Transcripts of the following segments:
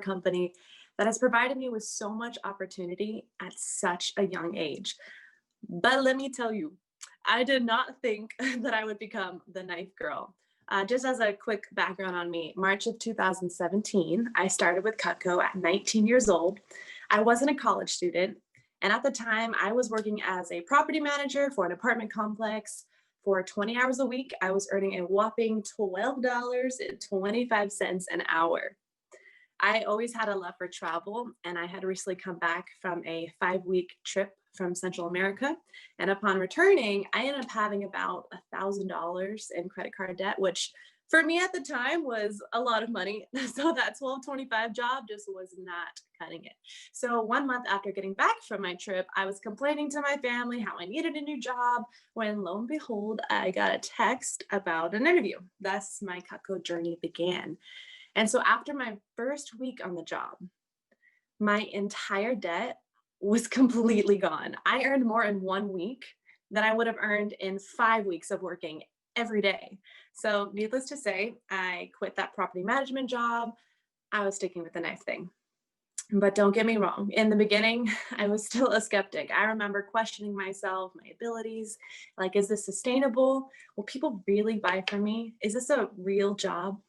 company that has provided me with so much opportunity at such a young age. But let me tell you, I did not think that I would become the knife girl. Just as a quick background on me, March of 2017, I started with CUTCO at 19 years old. I wasn't a college student. And at the time, I was working as a property manager for an apartment complex. For 20 hours a week, I was earning a whopping $12.25 an hour. I always had a love for travel, and I had recently come back from a 5-week trip from Central America. And upon returning, I ended up having about $1,000 in credit card debt, which for me at the time was a lot of money. So that 1225 job just was not cutting it. So 1 month after getting back from my trip, I was complaining to my family how I needed a new job, when lo and behold, I got a text about an interview. Thus, my CUTCO journey began. And so after my first week on the job, my entire debt was completely gone. I earned more in 1 week than I would have earned in 5 weeks of working every day. So needless to say, I quit that property management job. I was sticking with the knife thing. But don't get me wrong, in the beginning, I was still a skeptic. I remember questioning myself, my abilities, like, is this sustainable? Will people really buy from me? Is this a real job?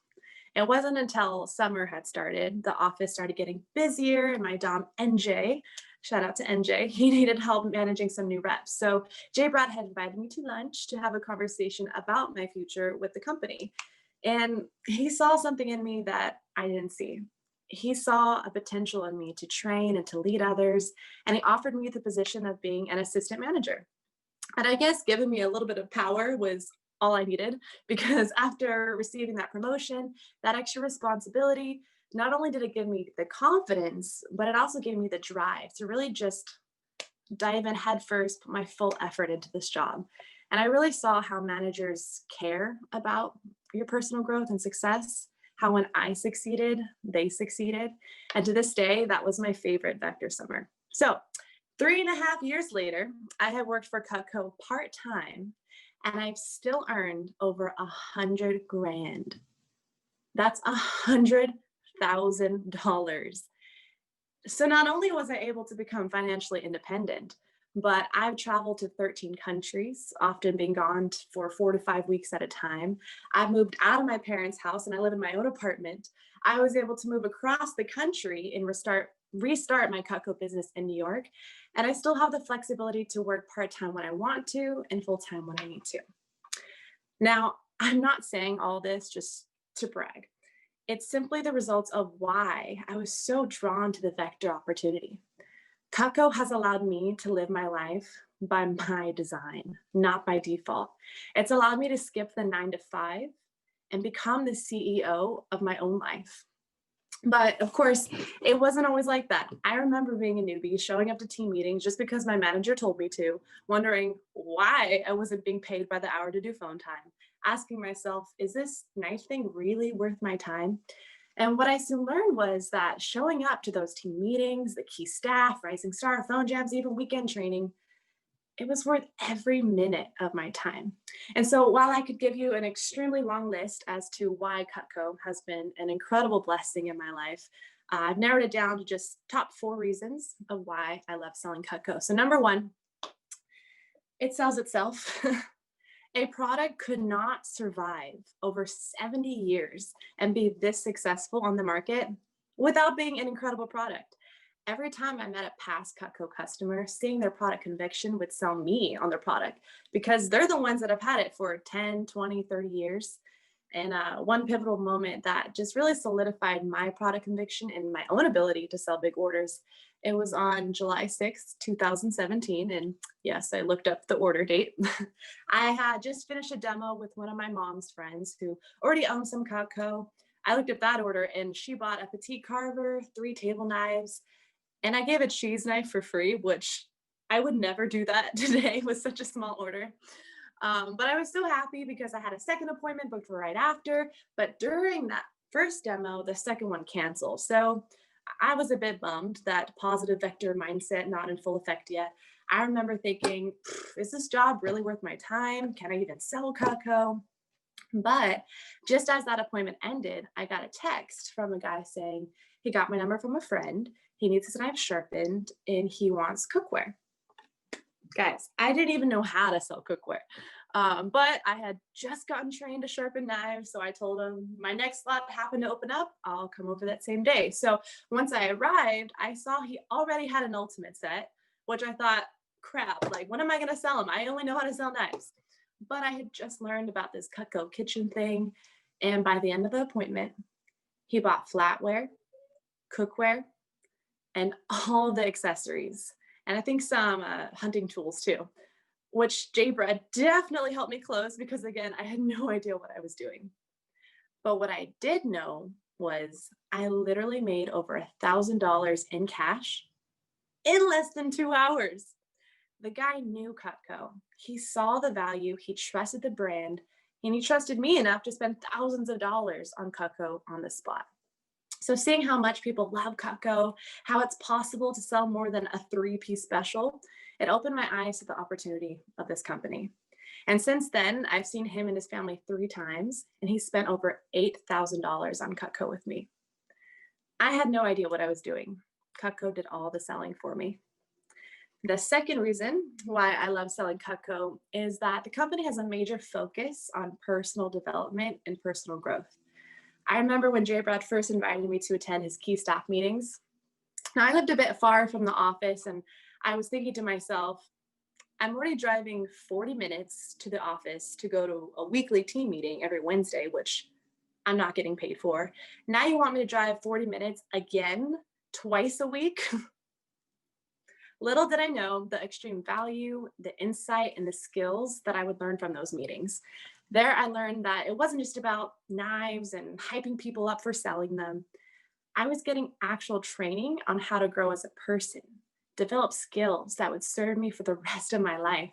It wasn't until summer had started, the office started getting busier, and my Dom NJ, shout out to NJ, he needed help managing some new reps. So Jay Brad had invited me to lunch to have a conversation about my future with the company. And he saw something in me that I didn't see. He saw a potential in me to train and to lead others, and he offered me the position of being an assistant manager. And I guess giving me a little bit of power was all I needed, because after receiving that promotion, that extra responsibility, not only did it give me the confidence, but it also gave me the drive to really just dive in headfirst, put my full effort into this job. And I really saw how managers care about your personal growth and success, how when I succeeded, they succeeded. And to this day, that was my favorite Vector summer. So 3.5 years later, I have worked for CUTCO part-time, and I've still earned over 100 grand. That's $100,000. So not only was I able to become financially independent, but I've traveled to 13 countries, often being gone for 4 to 5 weeks at a time. I've moved out of my parents' house and I live in my own apartment. I was able to move across the country and restart my CUTCO business in New York. And I still have the flexibility to work part-time when I want to and full-time when I need to. Now, I'm not saying all this just to brag. It's simply the results of why I was so drawn to the Vector opportunity. CUTCO has allowed me to live my life by my design, not by default. It's allowed me to skip the 9 to 5 and become the CEO of my own life. But of course, it wasn't always like that. I remember being a newbie, showing up to team meetings just because my manager told me to, wondering why I wasn't being paid by the hour to do phone time, asking myself, is this knife thing really worth my time? And what I soon learned was that showing up to those team meetings, the key staff, rising star, phone jams, even weekend training, it was worth every minute of my time. And so while I could give you an extremely long list as to why CUTCO has been an incredible blessing in my life, I've narrowed it down to just top 4 reasons of why I love selling CUTCO. So number 1, it sells itself. A product could not survive over 70 years and be this successful on the market without being an incredible product. Every time I met a past CUTCO customer, seeing their product conviction would sell me on their product, because they're the ones that have had it for 10, 20, 30 years. And one pivotal moment that just really solidified my product conviction and my own ability to sell big orders, it was on July 6th, 2017. And yes, I looked up the order date. I had just finished a demo with one of my mom's friends who already owned some CUTCO. I looked at that order and she bought a petite carver, 3 table knives, and I gave a cheese knife for free, which I would never do that today with such a small order. But I was so happy because I had a second appointment booked right after. But during that first demo, the second one canceled. So I was a bit bummed, that positive Vector mindset not in full effect yet. I remember thinking, is this job really worth my time? Can I even sell CUTCO? But just as that appointment ended, I got a text from a guy saying, He got my number from a friend. He needs his knife sharpened and he wants cookware. Guys, I didn't even know how to sell cookware. But I had just gotten trained to sharpen knives. So I told him my next slot happened to open up. I'll come over that same day. So once I arrived, I saw he already had an ultimate set, which I thought, crap, like, when am I going to sell them? I only know how to sell knives. But I had just learned about this CUTCO kitchen thing. And by the end of the appointment, he bought flatware, cookware, and all of the accessories. And I think some hunting tools too, which J-Bread definitely helped me close because, again, I had no idea what I was doing. But what I did know was I literally made over $1,000 in cash in less than 2 hours. The guy knew CUTCO. He saw the value, he trusted the brand, and he trusted me enough to spend thousands of dollars on CUTCO on the spot. So seeing how much people love CUTCO, how it's possible to sell more than a 3-piece special, it opened my eyes to the opportunity of this company. And since then, I've seen him and his family 3 times, and he spent over $8,000 on CUTCO with me. I had no idea what I was doing. CUTCO did all the selling for me. The second reason why I love selling CUTCO is that the company has a major focus on personal development and personal growth. I remember when Jay Brad first invited me to attend his key staff meetings. Now, I lived a bit far from the office, and I was thinking to myself, I'm already driving 40 minutes to the office to go to a weekly team meeting every Wednesday, which I'm not getting paid for. Now you want me to drive 40 minutes again, twice a week? Little did I know the extreme value, the insight, and the skills that I would learn from those meetings. There, I learned that it wasn't just about knives and hyping people up for selling them. I was getting actual training on how to grow as a person, develop skills that would serve me for the rest of my life.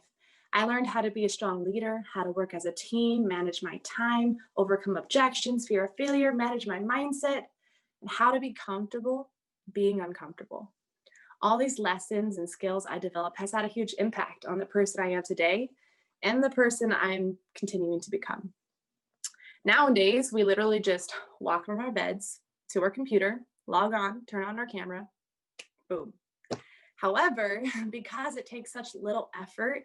I learned how to be a strong leader, how to work as a team, manage my time, overcome objections, fear of failure, manage my mindset, and how to be comfortable being uncomfortable. All these lessons and skills I developed has had a huge impact on the person I am today and the person I'm continuing to become. Nowadays, we literally just walk from our beds to our computer, log on, turn on our camera, boom. However, because it takes such little effort,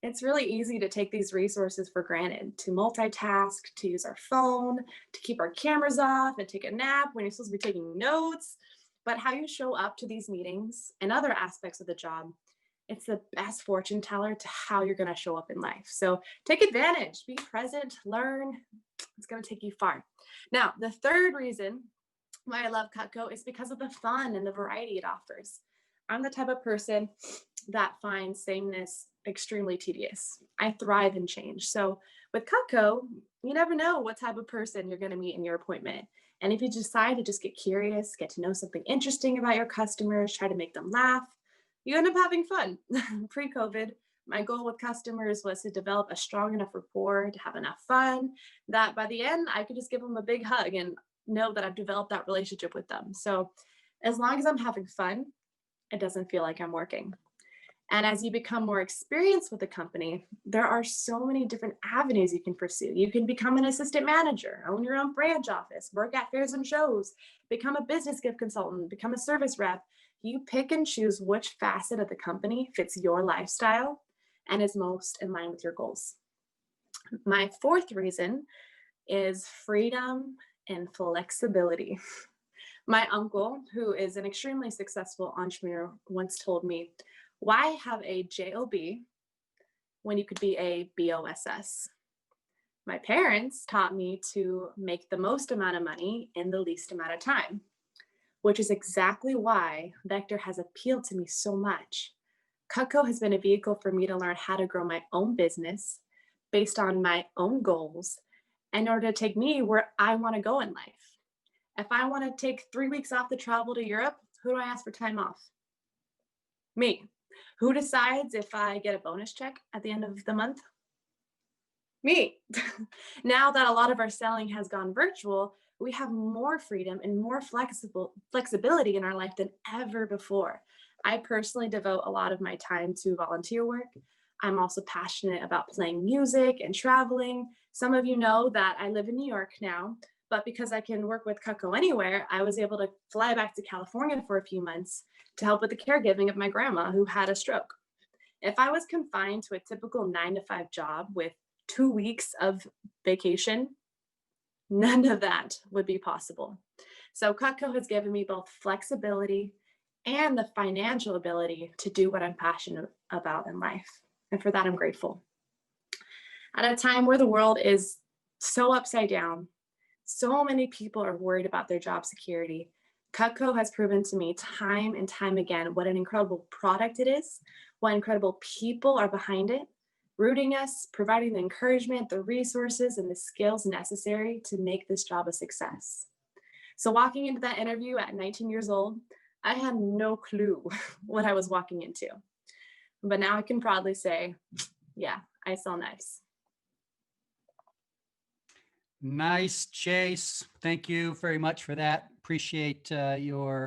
it's really easy to take these resources for granted, to multitask, to use our phone, to keep our cameras off and take a nap when you're supposed to be taking notes. But how you show up to these meetings and other aspects of the job, it's the best fortune teller to how you're going to show up in life. So take advantage, be present, learn. It's going to take you far. Now, the third reason why I love CUTCO is because of the fun and the variety it offers. I'm the type of person that finds sameness extremely tedious. I thrive in change. So with CUTCO, you never know what type of person you're going to meet in your appointment. And if you decide to just get curious, get to know something interesting about your customers, try to make them laugh, you end up having fun. Pre-COVID, my goal with customers was to develop a strong enough rapport, to have enough fun, that by the end, I could just give them a big hug and know that I've developed that relationship with them. So as long as I'm having fun, it doesn't feel like I'm working. And as you become more experienced with the company, there are so many different avenues you can pursue. You can become an assistant manager, own your own branch office, work at fairs and shows, become a business gift consultant, become a service rep. You pick and choose which facet of the company fits your lifestyle and is most in line with your goals. My fourth reason is freedom and flexibility. My uncle, who is an extremely successful entrepreneur, once told me, why have a JOB when you could be a BOSS? My parents taught me to make the most amount of money in the least amount of time, which is exactly why Vector has appealed to me so much. CUTCO has been a vehicle for me to learn how to grow my own business based on my own goals in order to take me where I want to go in life. If I want to take 3 weeks off to travel to Europe, who do I ask for time off? Me. Who decides if I get a bonus check at the end of the month? Me. Now that a lot of our selling has gone virtual, we have more freedom and more flexibility in our life than ever before. I personally devote a lot of my time to volunteer work. I'm also passionate about playing music and traveling. Some of you know that I live in New York now, But because I can work with CUTCO anywhere, I was able to fly back to California for a few months to help with the caregiving of my grandma who had a stroke. If I was confined to a typical 9 to 5 job with 2 weeks of vacation, none of that would be possible. So CUTCO has given me both flexibility and the financial ability to do what I'm passionate about in life. And for that, I'm grateful. At a time where the world is so upside down, so many people are worried about their job security. CUTCO has proven to me time and time again what an incredible product it is, what incredible people are behind it, rooting us, providing the encouragement, the resources, and the skills necessary to make this job a success. So, walking into that interview at 19 years old, I had no clue what I was walking into. But now I can proudly say, yeah, I sell knives. Nice, Chase. Thank you very much for that. Appreciate your